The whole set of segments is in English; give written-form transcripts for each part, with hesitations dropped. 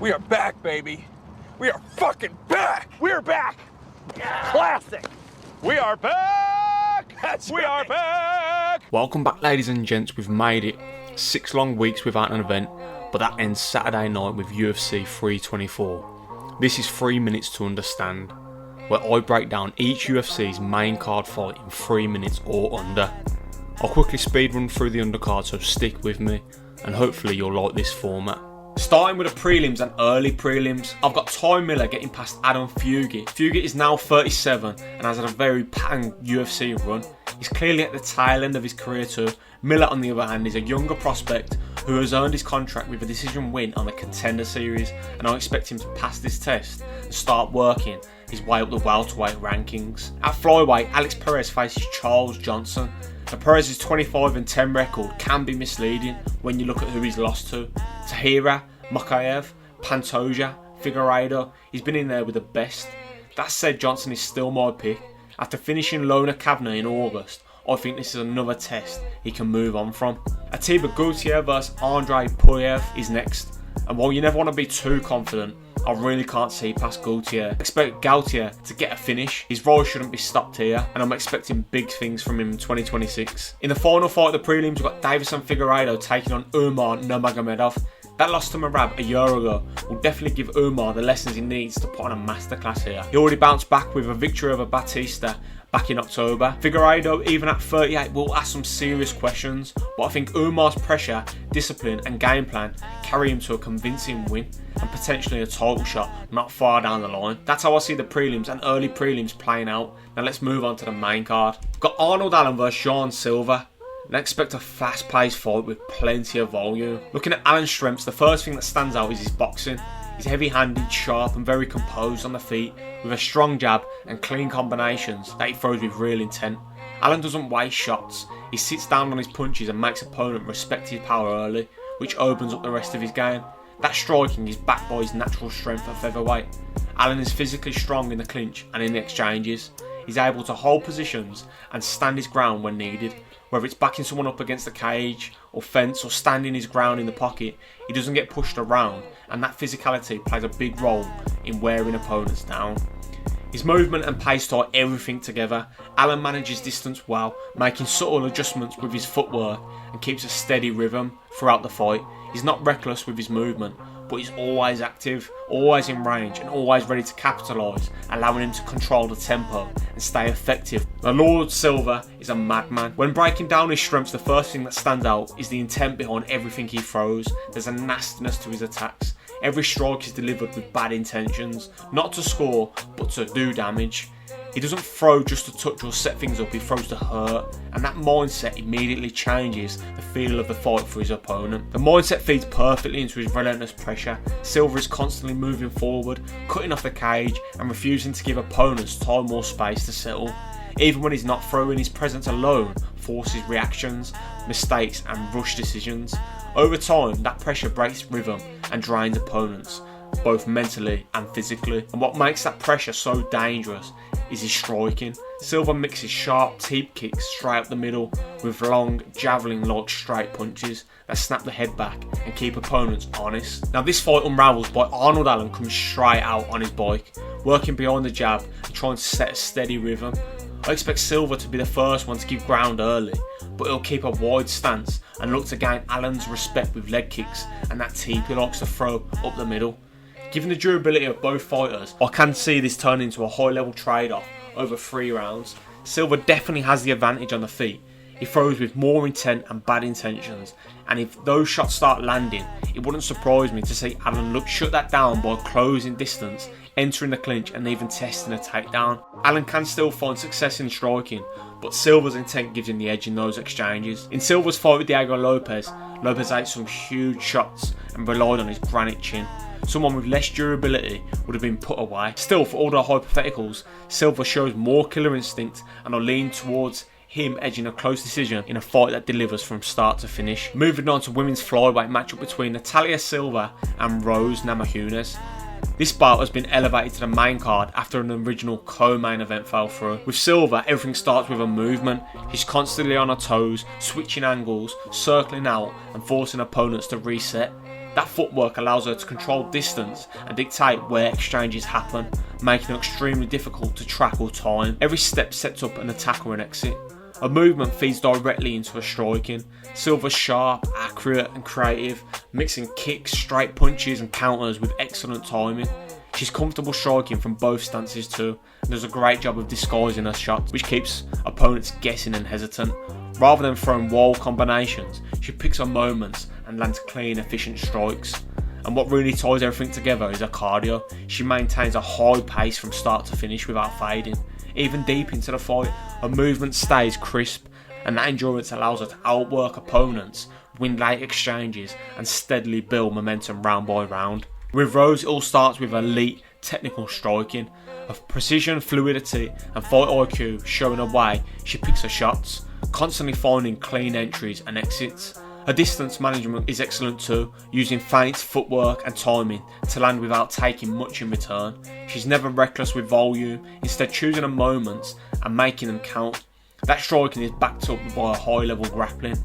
We are back, baby. We are fucking back. We're back. Yeah. Classic. We are back. We are back. Welcome back, ladies and gents. We've made it 6 long weeks without an event, but that ends Saturday night with UFC 324. This is 3 minutes to understand, where I break down each UFC's main card fight in 3 minutes or under. I'll quickly speed run through the undercard, so stick with me, and hopefully you'll like this format. Starting with the prelims and early prelims, I've got Ty Miller getting past Adam Fugitt. Fugitt is now 37 and has had a very patterned UFC run. He's clearly at the tail end of his career too. Miller, on the other hand, is a younger prospect who has earned his contract with a decision win on the Contender Series, and I expect him to pass this test and start working his way up the welterweight rankings. At flyweight, Alex Perez faces Charles Johnson. The Perez's 25-10 record can be misleading when you look at who he's lost to. Tahira, Makayev, Pantoja, Figueiredo, he's been in there with the best. That said, Johnson is still my pick. After finishing Lona Kavna in August, I think this is another test he can move on from. Atiba Gauthier vs Andre Puyev is next, and while you never want to be too confident, I really can't see past Gauthier. I expect Gauthier to get a finish. His rise shouldn't be stopped here, and I'm expecting big things from him in 2026. In the final fight of the prelims, we've got Davison Figueiredo taking on Umar Nurmagomedov. That loss to Merab a year ago will definitely give Umar the lessons he needs to put on a masterclass here. He already bounced back with a victory over Batista back in October. Figueiredo, even at 38, will ask some serious questions, but I think Umar's pressure, discipline and game plan carry him to a convincing win and potentially a title shot not far down the line. That's how I see the prelims and early prelims playing out. Now let's move on to the main card. We've got Arnold Allen vs Jean Silva. And I expect a fast-paced fight with plenty of volume. Looking at Allen's strengths, the first thing that stands out is his boxing. He's heavy-handed, sharp and very composed on the feet, with a strong jab and clean combinations that he throws with real intent. Allen doesn't waste shots. He sits down on his punches and makes opponent respect his power early, which opens up the rest of his game. That striking is backed by his natural strength at featherweight. Allen is physically strong in the clinch and in the exchanges. He's able to hold positions and stand his ground when needed. Whether it's backing someone up against the cage or fence or standing his ground in the pocket, he doesn't get pushed around, and that physicality plays a big role in wearing opponents down. His movement and pace tie everything together. Allen manages distance well, making subtle adjustments with his footwork and keeps a steady rhythm throughout the fight. He's not reckless with his movement, but he's always active, always in range and always ready to capitalise, allowing him to control the tempo and stay effective. The Lord Silva is a madman. When breaking down his strengths, the first thing that stands out is the intent behind everything he throws. There's a nastiness to his attacks. Every strike is delivered with bad intentions, not to score, but to do damage. He doesn't throw just to touch or set things up, he throws to hurt, and that mindset immediately changes the feel of the fight for his opponent. The mindset feeds perfectly into his relentless pressure. Silva is constantly moving forward, cutting off the cage and refusing to give opponents time or space to settle. Even when he's not throwing, his presence alone forces reactions, mistakes and rush decisions. Over time, that pressure breaks rhythm and drains opponents, both mentally and physically. And what makes that pressure so dangerous is his striking. Silva mixes sharp teep kicks straight up the middle with long javelin-like straight punches that snap the head back and keep opponents honest. Now this fight unravels by Arnold Allen coming straight out on his bike, working behind the jab and trying to set a steady rhythm. I expect Silva to be the first one to give ground early, but he'll keep a wide stance and look to gain Allen's respect with leg kicks and that teep he likes to throw up the middle. Given the durability of both fighters, I can see this turn into a high-level trade-off over 3 rounds. Silva definitely has the advantage on the feet. He throws with more intent and bad intentions, and if those shots start landing, it wouldn't surprise me to see Allen shut that down by closing distance, entering the clinch and even testing a takedown. Allen can still find success in striking, but Silva's intent gives him the edge in those exchanges. In Silva's fight with Diego Lopez, Lopez ate some huge shots and relied on his granite chin. Someone with less durability would have been put away. Still, for all the hypotheticals, Silva shows more killer instinct, and I lean towards him edging a close decision in a fight that delivers from start to finish. Moving on to women's flyweight matchup between Natalia Silva and Rose Namajunas. This bout has been elevated to the main card after an original co-main event fell through. With Silva, everything starts with a movement. He's constantly on her toes, switching angles, circling out and forcing opponents to reset. That footwork allows her to control distance and dictate where exchanges happen, making it extremely difficult to track or time. Every step sets up an attack or an exit. Her movement feeds directly into her striking. Silva's sharp, accurate and creative, mixing kicks, straight punches and counters with excellent timing. She's comfortable striking from both stances too, and does a great job of disguising her shots, which keeps opponents guessing and hesitant. Rather than throwing wild combinations, she picks her moments and lands clean, efficient strikes. And what really ties everything together is her cardio. She maintains a high pace from start to finish without fading. Even deep into the fight, her movement stays crisp, and that endurance allows her to outwork opponents, win late exchanges, and steadily build momentum round by round. With Rose, it all starts with elite technical striking, of precision, fluidity, and fight IQ showing her way. She picks her shots, constantly finding clean entries and exits. Her distance management is excellent too, using feints, footwork and timing to land without taking much in return. She's never reckless with volume, instead choosing her moments and making them count. That striking is backed up by a high level grappling.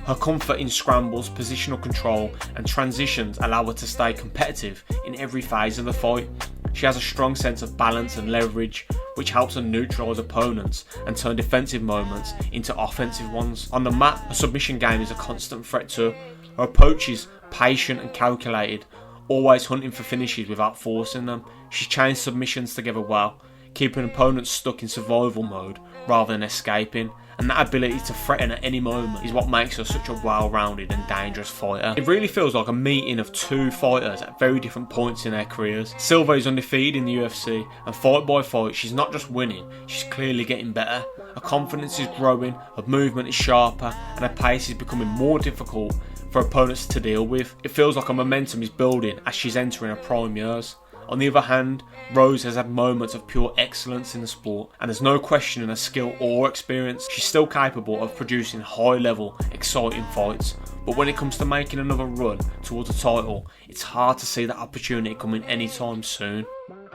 Her comfort in scrambles, positional control and transitions allow her to stay competitive in every phase of the fight. She has a strong sense of balance and leverage, which helps her neutralise opponents and turn defensive moments into offensive ones. On the mat, her submission game is a constant threat too. Her approach is patient and calculated, always hunting for finishes without forcing them. She chains submissions together well, keeping opponents stuck in survival mode rather than escaping, and that ability to threaten at any moment is what makes her such a well-rounded and dangerous fighter. It really feels like a meeting of two fighters at very different points in their careers. Silva is undefeated in the UFC, and fight by fight she's not just winning, she's clearly getting better. Her confidence is growing, her movement is sharper, and her pace is becoming more difficult for opponents to deal with. It feels like her momentum is building as she's entering her prime years. On the other hand, Rose has had moments of pure excellence in the sport, and there's no questioning her skill or experience. She's still capable of producing high-level, exciting fights, but when it comes to making another run towards a title, it's hard to see that opportunity coming anytime soon.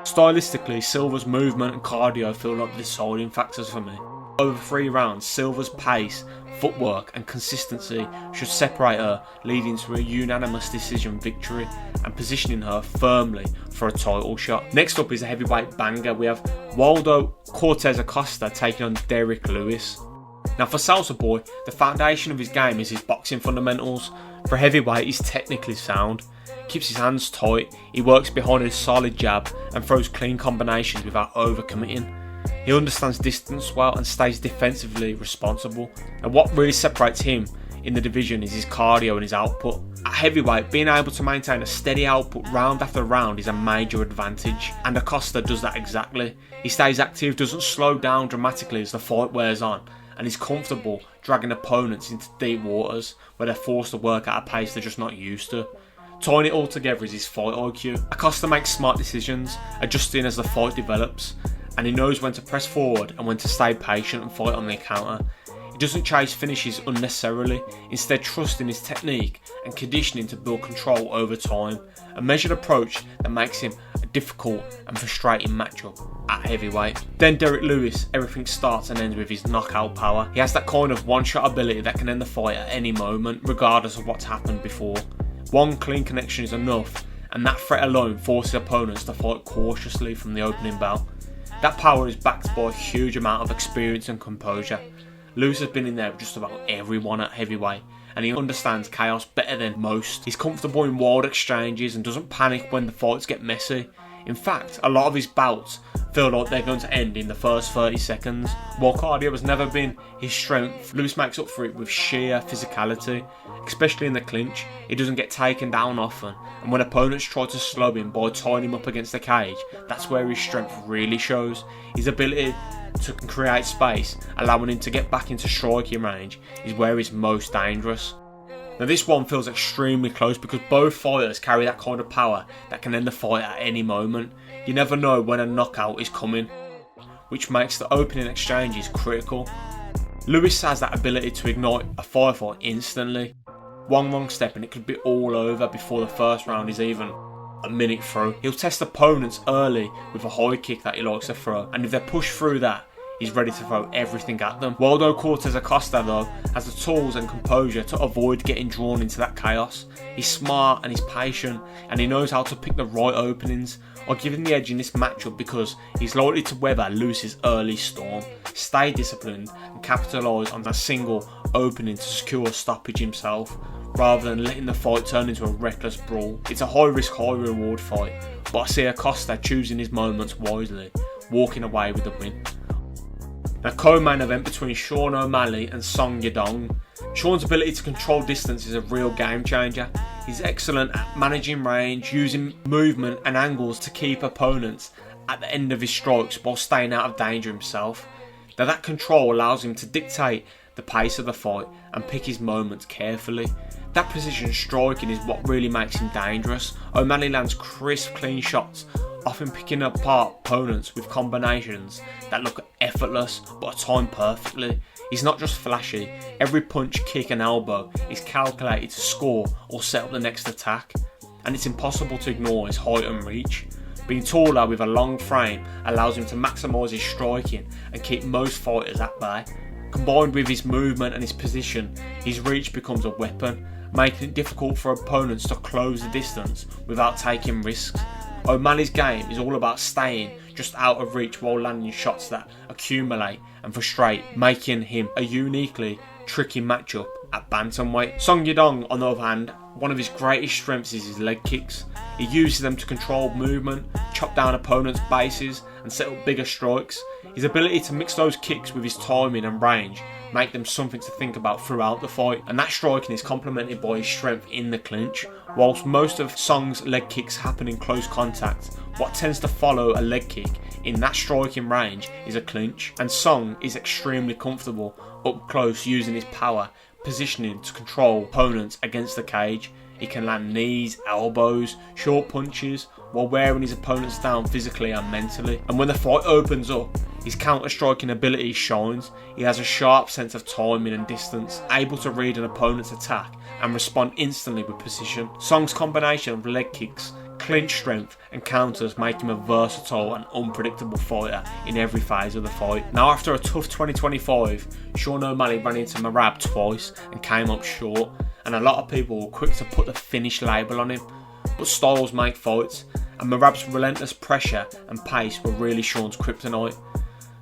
Stylistically, Silva's movement and cardio feel like the deciding factors for me. Over 3 rounds, Silva's pace, footwork and consistency should separate her, leading to a unanimous decision victory and positioning her firmly for a title shot. Next up is a heavyweight banger. We have Waldo Cortes-Acosta taking on Derrick Lewis. Now for Salsa Boy, the foundation of his game is his boxing fundamentals. For a heavyweight, he's technically sound, keeps his hands tight, he works behind a solid jab and throws clean combinations without overcommitting. He understands distance well and stays defensively responsible. And what really separates him in the division is his cardio and his output. At heavyweight, being able to maintain a steady output round after round is a major advantage, and Acosta does that exactly. He stays active, doesn't slow down dramatically as the fight wears on, and is comfortable dragging opponents into deep waters where they're forced to work at a pace they're just not used to. Tying it all together is his fight IQ. Acosta makes smart decisions, adjusting as the fight develops, and he knows when to press forward and when to stay patient and fight on the counter. He doesn't chase finishes unnecessarily, instead trusting his technique and conditioning to build control over time, a measured approach that makes him a difficult and frustrating matchup at heavyweight. Then Derrick Lewis, everything starts and ends with his knockout power. He has that kind of one-shot ability that can end the fight at any moment, regardless of what's happened before. One clean connection is enough, and that threat alone forces opponents to fight cautiously from the opening bell. That power is backed by a huge amount of experience and composure. Lewis has been in there with just about everyone at heavyweight, and he understands chaos better than most. He's comfortable in wild exchanges and doesn't panic when the fights get messy. In fact, a lot of his bouts feel like they're going to end in the first 30 seconds. While cardio has never been his strength, Lewis makes up for it with sheer physicality, especially in the clinch. He doesn't get taken down often, and when opponents try to slow him by tying him up against the cage, that's where his strength really shows. His ability to create space, allowing him to get back into striking range, is where he's most dangerous. Now this one feels extremely close because both fighters carry that kind of power that can end the fight at any moment. You never know when a knockout is coming, which makes the opening exchanges critical. Lewis has that ability to ignite a firefight instantly. One wrong step and it could be all over before the first round is even a minute through. He'll test opponents early with a high kick that he likes to throw, and if they push through that, he's ready to throw everything at them. Waldo Cortes-Acosta though has the tools and composure to avoid getting drawn into that chaos. He's smart and he's patient, and he knows how to pick the right openings. I give him the edge in this matchup because he's likely to weather Lewis's early storm, stay disciplined and capitalise on a single opening to secure a stoppage himself, rather than letting the fight turn into a reckless brawl. It's a high risk, high reward fight, but I see Acosta choosing his moments wisely, walking away with the win. Now, co-main event between Sean O'Malley and Song Yadong. Sean's ability to control distance is a real game changer. He's excellent at managing range, using movement and angles to keep opponents at the end of his strikes while staying out of danger himself. Now, that control allows him to dictate the pace of the fight and pick his moments carefully. That precision striking is what really makes him dangerous. O'Malley lands crisp, clean shots, often picking apart opponents with combinations that look effortless but are timed perfectly. He's not just flashy, every punch, kick and elbow is calculated to score or set up the next attack, and it's impossible to ignore his height and reach. Being taller with a long frame allows him to maximise his striking and keep most fighters at bay. Combined with his movement and his position, his reach becomes a weapon, making it difficult for opponents to close the distance without taking risks. O'Malley's game is all about staying just out of reach while landing shots that accumulate and frustrate, making him a uniquely tricky matchup at bantamweight. Song Yadong, on the other hand, one of his greatest strengths is his leg kicks. He uses them to control movement, chop down opponents' bases and set up bigger strikes. His ability to mix those kicks with his timing and range make them something to think about throughout the fight, and that striking is complemented by his strength in the clinch. Whilst most of Song's leg kicks happen in close contact, what tends to follow a leg kick in that striking range is a clinch, and Song is extremely comfortable up close using his power positioning to control opponents against the cage. He can land knees, elbows, short punches while wearing his opponents down physically and mentally. And when the fight opens up, his counter-striking ability shines. He has a sharp sense of timing and distance, able to read an opponent's attack and respond instantly with precision. Song's combination of leg kicks, clinch strength and counters make him a versatile and unpredictable fighter in every phase of the fight. Now, after a tough 2025, Sean O'Malley ran into Merab twice and came up short, and a lot of people were quick to put the finish label on him. But styles make fights, and Merab's relentless pressure and pace were really Sean's kryptonite.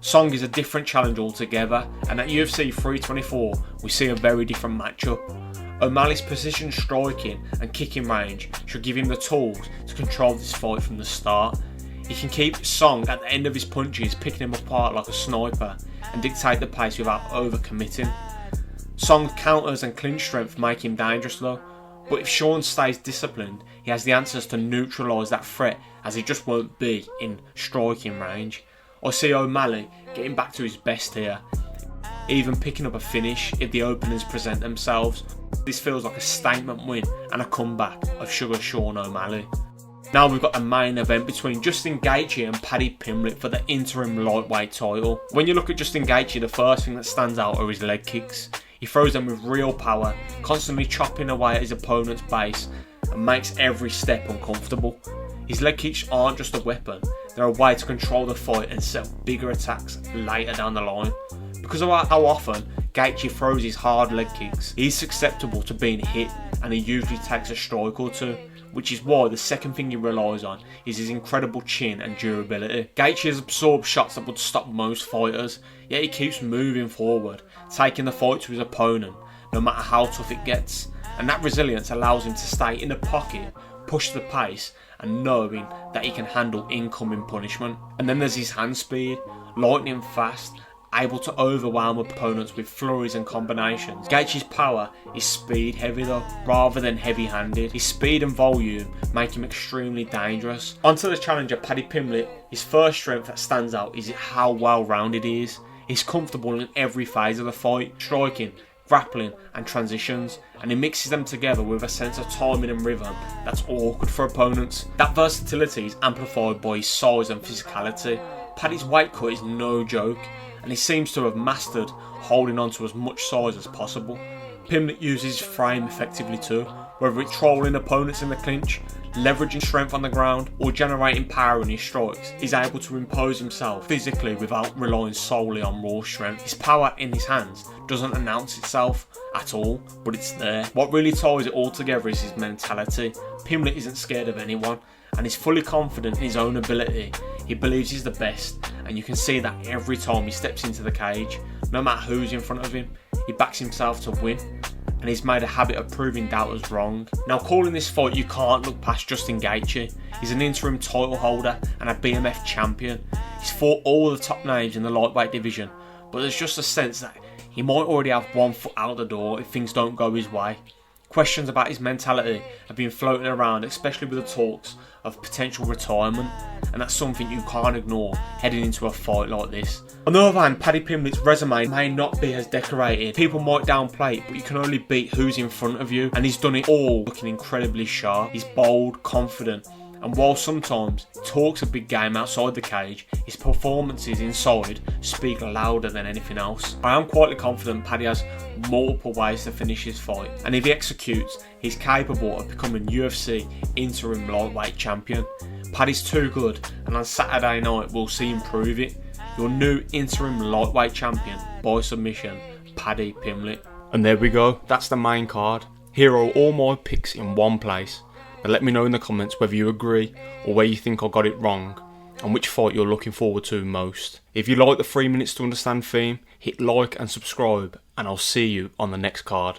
Song is a different challenge altogether, and at UFC 324 we see a very different matchup. O'Malley's precision striking and kicking range should give him the tools to control this fight from the start. He can keep Song at the end of his punches, picking him apart like a sniper, and dictate the pace without overcommitting. Song's counters and clinch strength make him dangerous though, but if Sean stays disciplined, he has the answers to neutralise that threat, as he just won't be in striking range. I see O'Malley getting back to his best here, even picking up a finish if the openings present themselves. This feels like a statement win and a comeback of Sugar Sean O'Malley. Now we've got the main event between Justin Gaethje and Paddy Pimblett for the interim lightweight title. When you look at Justin Gaethje, the first thing that stands out are his leg kicks. He throws them with real power, constantly chopping away at his opponent's base and makes every step uncomfortable. His leg kicks aren't just a weapon, they're a way to control the fight and set up bigger attacks later down the line. Because of how often Gaethje throws his hard leg kicks, he's susceptible to being hit, and he usually takes a strike or two, which is why the second thing he relies on is his incredible chin and durability. Gaethje has absorbed shots that would stop most fighters, yet he keeps moving forward, taking the fight to his opponent, no matter how tough it gets, and that resilience allows him to stay in the pocket, push the pace, and knowing that he can handle incoming punishment. And then there's his hand speed, lightning fast, able to overwhelm opponents with flurries and combinations. Gaethje's power is speed heavy though, rather than heavy handed. His speed and volume make him extremely dangerous. Onto the challenger Paddy Pimblett, his first strength that stands out is how well rounded he is. He's comfortable in every phase of the fight, striking, grappling and transitions, and he mixes them together with a sense of timing and rhythm that's awkward for opponents. That versatility is amplified by his size and physicality. Paddy's weight cut is no joke, and he seems to have mastered holding on to as much size as possible. Pimblett uses his frame effectively too, whether it's trolling opponents in the clinch, leveraging strength on the ground or generating power in his strikes, he's able to impose himself physically without relying solely on raw strength. His power in his hands doesn't announce itself at all, but it's there. What really ties it all together is his mentality. Pimblett isn't scared of anyone, and he's fully confident in his own ability. He believes he's the best, and you can see that every time he steps into the cage. No matter who's in front of him, he backs himself to win, and he's made a habit of proving doubters wrong. Now, calling this fight, you can't look past Justin Gaethje. He's an interim title holder and a BMF champion. He's fought all the top names in the lightweight division, but there's just a sense that he might already have one foot out the door if things don't go his way. Questions about his mentality have been floating around, especially with the talks of potential retirement, and that's something you can't ignore heading into a fight like this. On the other hand, Paddy Pimblett's resume may not be as decorated. People might downplay it, but you can only beat who's in front of you, and he's done it all looking incredibly sharp. He's bold, confident, and while sometimes he talks a big game outside the cage, his performances inside speak louder than anything else. I am quietly confident Paddy has multiple ways to finish his fight, and if he executes, he's capable of becoming UFC interim lightweight champion. Paddy's too good, and on Saturday night we'll see him prove it. Your new interim lightweight champion by submission, Paddy Pimblett. And there we go, that's the main card. Here are all my picks in one place. Now let me know in the comments whether you agree or where you think I got it wrong, and which fight you're looking forward to most. If you like the 3 minutes to understand theme, hit like and subscribe, and I'll see you on the next card.